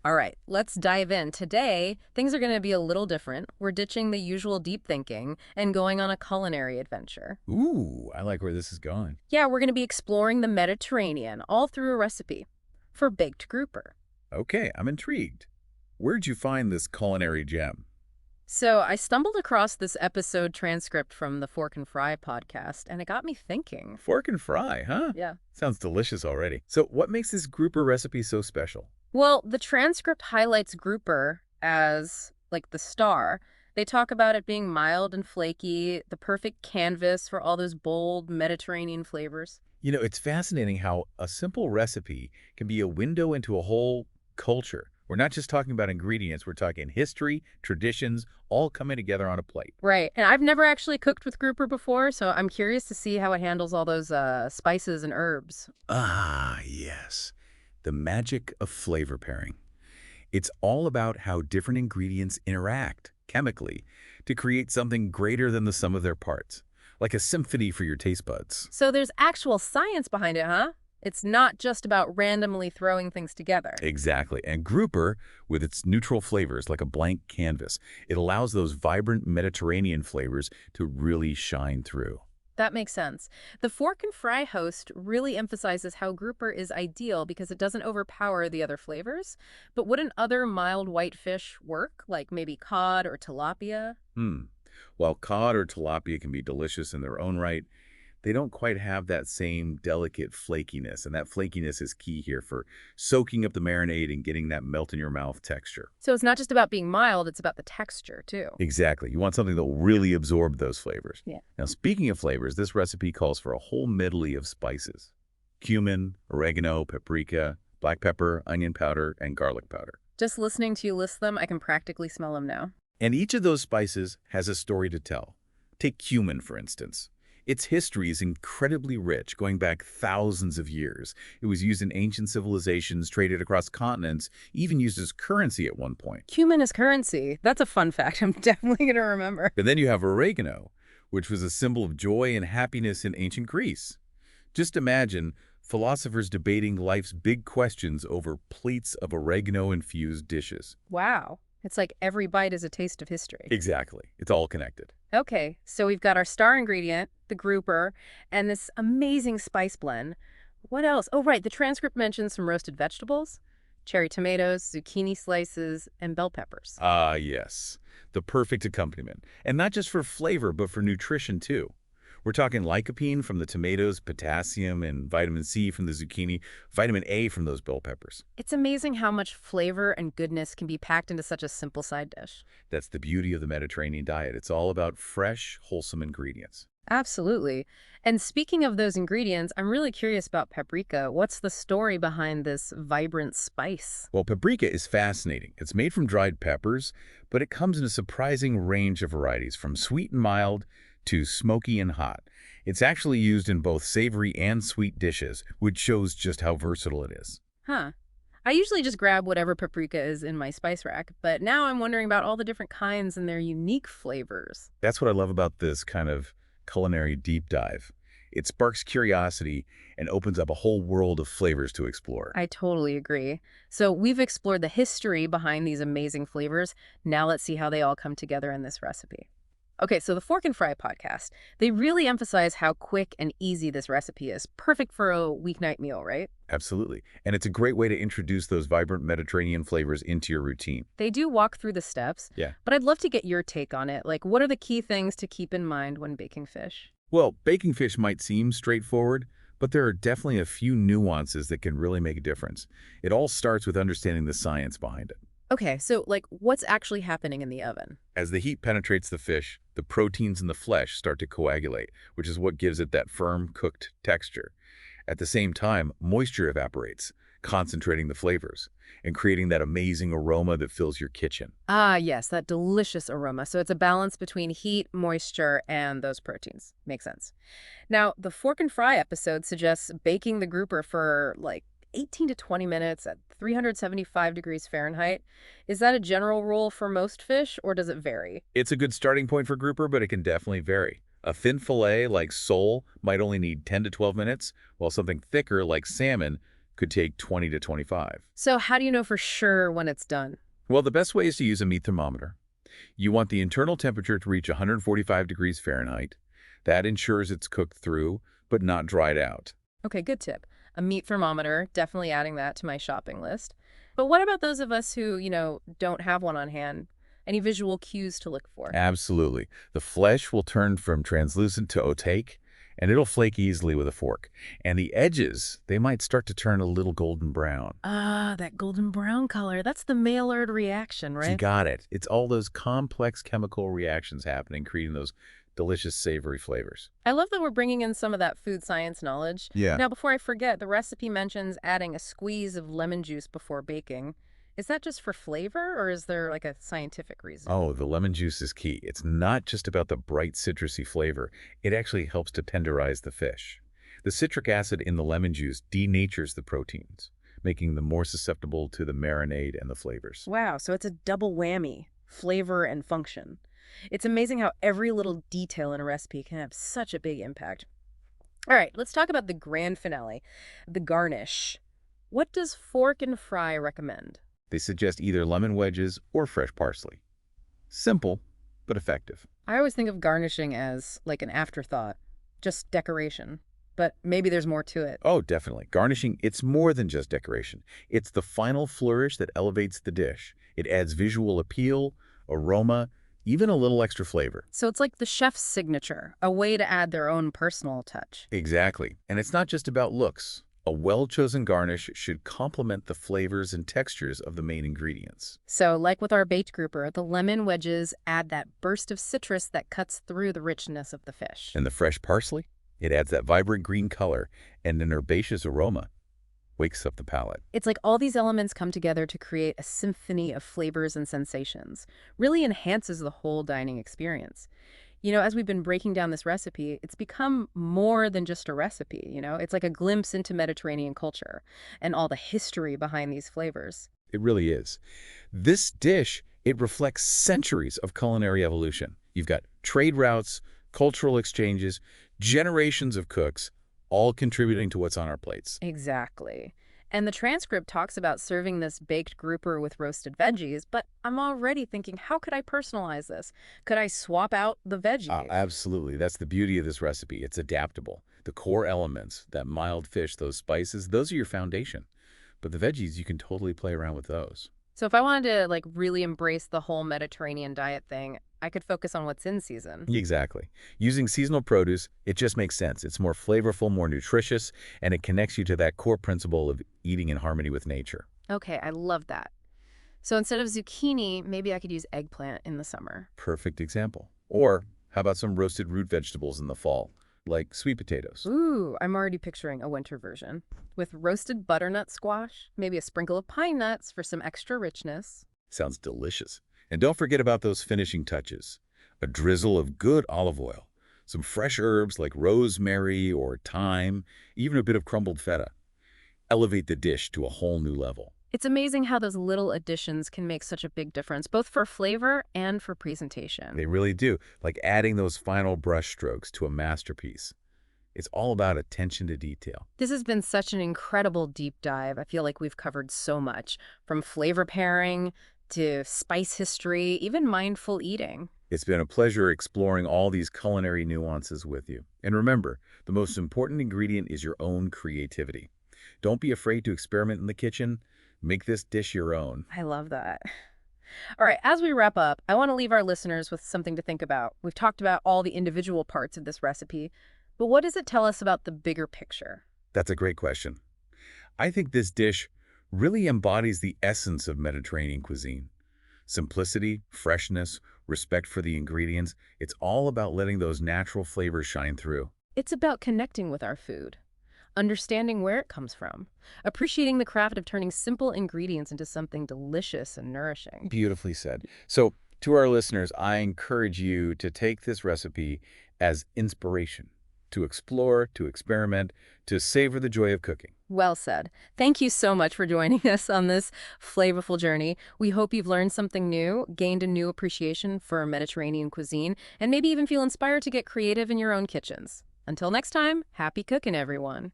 All right, let's dive in. Today, things are going to be a little different. We're ditching the usual deep thinking and going on a culinary adventure. Ooh, I like where this is going. Yeah, we're going to be exploring the Mediterranean all through a recipe for baked grouper. Okay, I'm intrigued. Where'd you find this culinary gem? So, I stumbled across this episode transcript from the Fork and Fry podcast, and it got me thinking. Fork and fry, huh? Yeah. Sounds delicious already. So what makes this grouper recipe so special? Well, the transcript highlights grouper as like the star. They talk about it being mild and flaky, the perfect canvas for all those bold Mediterranean flavors. It's fascinating how a simple recipe can be a window into a whole culture. We're not just talking about ingredients, we're talking history, traditions, all coming together on a plate. Right. And I've never actually cooked with grouper before, so I'm curious to see how it handles all those spices and herbs. Ah, yes. The magic of flavor pairing. It's all about how different ingredients interact chemically to create something greater than the sum of their parts, like a symphony for your taste buds. So there's actual science behind it, huh? It's not just about randomly throwing things together. Exactly. And grouper, with its neutral flavors like a blank canvas, it allows those vibrant Mediterranean flavors to really shine through. That makes sense. The Fork and Fry host really emphasizes how grouper is ideal because it doesn't overpower the other flavors. But wouldn't other mild white fish work, like maybe cod or tilapia? Hmm. While cod or tilapia can be delicious in their own right, they don't quite have that same delicate flakiness, and that flakiness is key here for soaking up the marinade and getting that melt-in-your-mouth texture. So it's not just about being mild, it's about the texture too. Exactly. You want something that will really absorb those flavors. Yeah. Now, speaking of flavors, this recipe calls for a whole medley of spices. Cumin, oregano, paprika, black pepper, onion powder, and garlic powder. Just listening to you list them, I can practically smell them now. And each of those spices has a story to tell. Take cumin, for instance. Its history is incredibly rich, going back thousands of years. It was used in ancient civilizations, traded across continents, even used as currency at one point. Cumin is currency. That's a fun fact I'm definitely going to remember. And then you have oregano, which was a symbol of joy and happiness in ancient Greece. Just imagine philosophers debating life's big questions over plates of oregano-infused dishes. Wow. It's like every bite is a taste of history. Exactly. It's all connected. Okay, so we've got our star ingredient, the grouper, and this amazing spice blend. What else? Oh, right, the transcript mentions some roasted vegetables, cherry tomatoes, zucchini slices, and bell peppers. Ah, yes. The perfect accompaniment. And not just for flavor, but for nutrition, too. We're talking lycopene from the tomatoes, potassium and vitamin C from the zucchini, vitamin A from those bell peppers. It's amazing how much flavor and goodness can be packed into such a simple side dish. That's the beauty of the Mediterranean diet. It's all about fresh, wholesome ingredients. Absolutely. And speaking of those ingredients, I'm really curious about paprika. What's the story behind this vibrant spice? Well, paprika is fascinating. It's made from dried peppers, but it comes in a surprising range of varieties, from sweet and mild to smoky and hot. It's actually used in both savory and sweet dishes, which shows just how versatile it is. Huh. I usually just grab whatever paprika is in my spice rack, but now I'm wondering about all the different kinds and their unique flavors. That's what I love about this kind of culinary deep dive. It sparks curiosity and opens up a whole world of flavors to explore. I totally agree. So we've explored the history behind these amazing flavors. Now let's see how they all come together in this recipe. Okay, so the Fork and Fry podcast, they really emphasize how quick and easy this recipe is. Perfect for a weeknight meal, right? Absolutely. And it's a great way to introduce those vibrant Mediterranean flavors into your routine. They do walk through the steps, Yeah. but I'd love to get your take on it. Like, what are the key things to keep in mind when baking fish? Well, baking fish might seem straightforward, but there are definitely a few nuances that can really make a difference. It all starts with understanding the science behind it. Okay, so like what's actually happening in the oven? As the heat penetrates the fish, the proteins in the flesh start to coagulate, which is what gives it that firm, cooked texture. At the same time, moisture evaporates, concentrating the flavors and creating that amazing aroma that fills your kitchen. Ah, yes, that delicious aroma. So it's a balance between heat, moisture, and those proteins. Makes sense. Now, the Fork and Fry episode suggests baking the grouper for like 18 to 20 minutes at 375 degrees Fahrenheit. Is that a general rule for most fish, or does it vary? It's a good starting point for grouper, but it can definitely vary. A thin fillet like sole might only need 10 to 12 minutes, while something thicker like salmon could take 20 to 25. So how do you know for sure when it's done? Well, the best way is to use a meat thermometer. You want the internal temperature to reach 145 degrees Fahrenheit. That ensures it's cooked through, but not dried out. Okay, good tip. A meat thermometer, definitely adding that to my shopping list. But what about those of us who, don't have one on hand? Any visual cues to look for? Absolutely. The flesh will turn from translucent to opaque, and it'll flake easily with a fork. And the edges, they might start to turn a little golden brown. Ah, that golden brown color. That's the Maillard reaction, You right? got it. It's all those complex chemical reactions happening, creating those delicious savory flavors. I love that we're bringing in some of that food science knowledge. Yeah. Now, before I forget, the recipe mentions adding a squeeze of lemon juice before baking. Is that just for flavor, or is there like a scientific reason? Oh, the lemon juice is key. It's not just about the bright citrusy flavor. It actually helps to tenderize the fish. The citric acid in the lemon juice denatures the proteins, making them more susceptible to the marinade and the flavors. Wow, so it's a double whammy, flavor and function. It's amazing how every little detail in a recipe can have such a big impact. All right, let's talk about the grand finale, the garnish. What does Fork and Fry recommend? They suggest either lemon wedges or fresh parsley. Simple, but effective. I always think of garnishing as like an afterthought, just decoration. But maybe there's more to it. Oh, definitely. Garnishing, it's more than just decoration. It's the final flourish that elevates the dish. It adds visual appeal, aroma, even a little extra flavor. So it's like the chef's signature, a way to add their own personal touch. Exactly. And it's not just about looks. A well-chosen garnish should complement the flavors and textures of the main ingredients. So, like with our baked grouper, the lemon wedges add that burst of citrus that cuts through the richness of the fish. And the fresh parsley? It adds that vibrant green color and an herbaceous aroma. Wakes up the palate. It's like all these elements come together to create a symphony of flavors and sensations. Really enhances the whole dining experience. As we've been breaking down this recipe, it's become more than just a recipe. It's like a glimpse into Mediterranean culture and all the history behind these flavors. It really is. This dish, it reflects centuries of culinary evolution. You've got trade routes, cultural exchanges, generations of cooks, all contributing to what's on our plates. Exactly. And the transcript talks about serving this baked grouper with roasted veggies, but I'm already thinking, how could I personalize this? Could I swap out the veggies? Absolutely. That's the beauty of this recipe. It's adaptable. The core elements, that mild fish, those spices, those are your foundation. But the veggies, you can totally play around with those. So if I wanted to really embrace the whole Mediterranean diet thing, I could focus on what's in season. Exactly. Using seasonal produce, it just makes sense. It's more flavorful, more nutritious, and it connects you to that core principle of eating in harmony with nature. Okay, I love that. So instead of zucchini, maybe I could use eggplant in the summer. Perfect example. Or how about some roasted root vegetables in the fall, like sweet potatoes? Ooh, I'm already picturing a winter version. With roasted butternut squash, maybe a sprinkle of pine nuts for some extra richness. Sounds delicious. And don't forget about those finishing touches. A drizzle of good olive oil, some fresh herbs like rosemary or thyme, even a bit of crumbled feta. Elevate the dish to a whole new level. It's amazing how those little additions can make such a big difference, both for flavor and for presentation. They really do, like adding those final brush strokes to a masterpiece. It's all about attention to detail. This has been such an incredible deep dive. I feel like we've covered so much, from flavor pairing to spice history, even mindful eating. It's been a pleasure exploring all these culinary nuances with you. And remember, the most important ingredient is your own creativity. Don't be afraid to experiment in the kitchen. Make this dish your own. I love that. All right, as we wrap up, I want to leave our listeners with something to think about. We've talked about all the individual parts of this recipe, but what does it tell us about the bigger picture? That's a great question. I think this dish really embodies the essence of Mediterranean cuisine. Simplicity, freshness, respect for the ingredients. It's all about letting those natural flavors shine through. It's about connecting with our food, understanding where it comes from, appreciating the craft of turning simple ingredients into something delicious and nourishing. Beautifully said. So, to our listeners, I encourage you to take this recipe as inspiration, to explore, to experiment, to savor the joy of cooking. Well said. Thank you so much for joining us on this flavorful journey. We hope you've learned something new, gained a new appreciation for Mediterranean cuisine, and maybe even feel inspired to get creative in your own kitchens. Until next time, happy cooking, everyone.